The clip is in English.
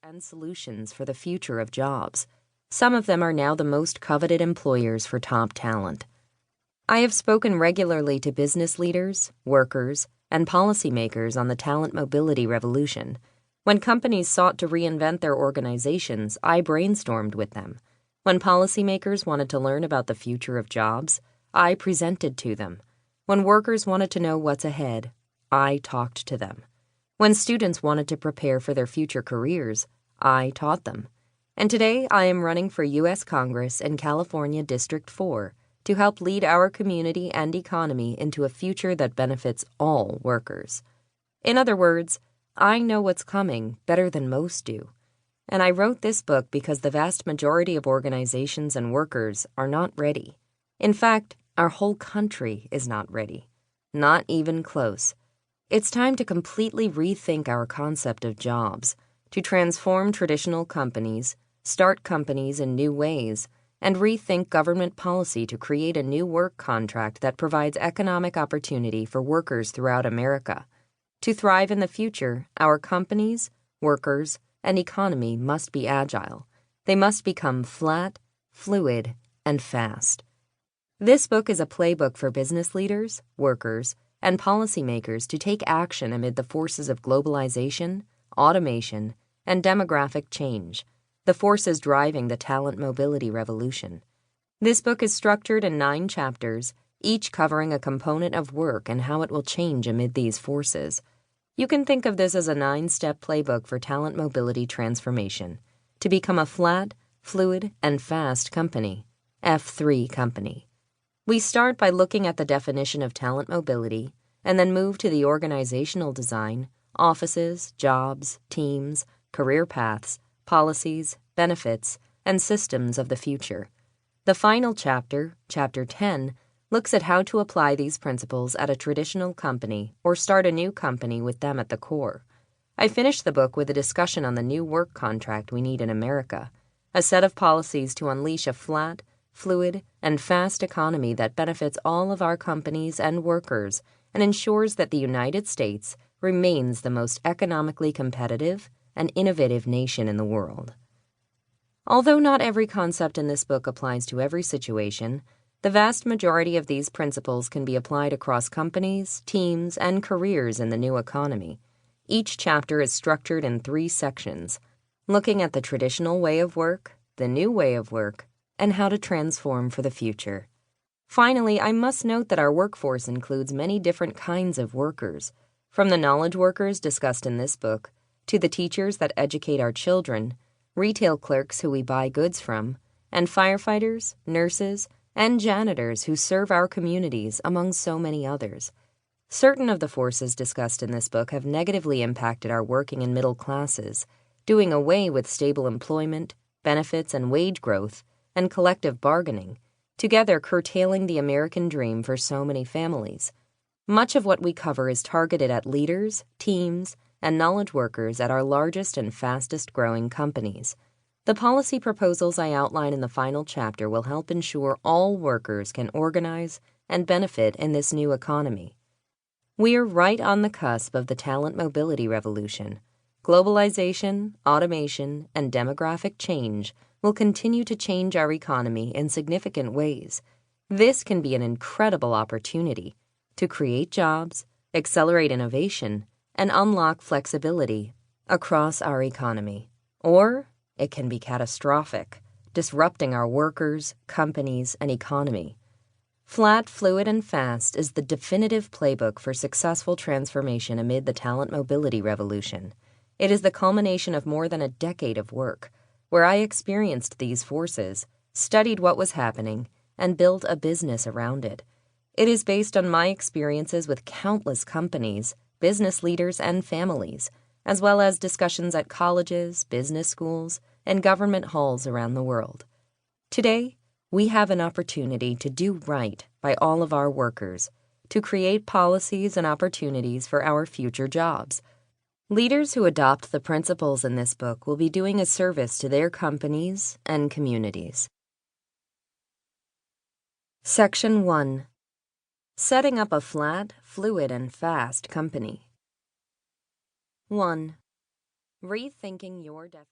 and solutions for the future of jobs. Some of them are now the most coveted employers for top talent. I have spoken regularly to business leaders, workers, and policymakers on the talent mobility revolution. When companies sought to reinvent their organizations, I brainstormed with them. When policymakers wanted to learn about the future of jobs, I presented to them. When workers wanted to know what's ahead, I talked to them. When students wanted to prepare for their future careers, I taught them. And today I am running for U.S. Congress in California District 4 to help lead our community and economy into a future that benefits all workers. In other words, I know what's coming better than most do. And I wrote this book because the vast majority of organizations and workers are not ready. In fact, our whole country is not ready. Not even close. It's time to completely rethink our concept of jobs, to transform traditional companies, start companies in new ways, and rethink government policy to create a new work contract that provides economic opportunity for workers throughout America. To thrive in the future, our companies, workers, and economy must be agile. They must become flat, fluid, and fast. This book is a playbook for business leaders, workers, and policymakers to take action amid the forces of globalization, automation, and demographic change, the forces driving the talent mobility revolution. This book is structured in 9 chapters, each covering a component of work and how it will change amid these forces. You can think of this as a 9-step playbook for talent mobility transformation, to become a flat, fluid, and fast company, F3 company. We start by looking at the definition of talent mobility and then move to the organizational design, offices, jobs, teams, career paths, policies, benefits, and systems of the future. The final chapter, Chapter 10, looks at how to apply these principles at a traditional company or start a new company with them at the core. I finish the book with a discussion on the new work contract we need in America, a set of policies to unleash a flat, fluid, and fast economy that benefits all of our companies and workers and ensures that the United States remains the most economically competitive and innovative nation in the world. Although not every concept in this book applies to every situation, the vast majority of these principles can be applied across companies, teams, and careers in the new economy. Each chapter is structured in 3 sections, looking at the traditional way of work, the new way of work, and how to transform for the future. Finally, I must note that our workforce includes many different kinds of workers, from the knowledge workers discussed in this book, to the teachers that educate our children, retail clerks who we buy goods from, and firefighters, nurses, and janitors who serve our communities, among so many others. Certain of the forces discussed in this book have negatively impacted our working and middle classes, doing away with stable employment, benefits and wage growth, and collective bargaining, together curtailing the American dream for so many families. Much of what we cover is targeted at leaders, teams, and knowledge workers at our largest and fastest growing companies. The policy proposals I outline in the final chapter will help ensure all workers can organize and benefit in this new economy. We are right on the cusp of the talent mobility revolution. Globalization, automation, and demographic change will continue to change our economy in significant ways. This can be an incredible opportunity to create jobs, accelerate innovation, and unlock flexibility across our economy. Or it can be catastrophic, disrupting our workers, companies, and economy. Flat, fluid, and fast is the definitive playbook for successful transformation amid the talent mobility revolution. It is the culmination of more than a decade of work, where I experienced these forces, studied what was happening, and built a business around it. It is based on my experiences with countless companies, business leaders, and families, as well as discussions at colleges, business schools, and government halls around the world. Today, we have an opportunity to do right by all of our workers, to create policies and opportunities for our future jobs. Leaders who adopt the principles in this book will be doing a service to their companies and communities. Section 1. Setting up a flat, fluid, and fast company. 1. Rethinking your definition.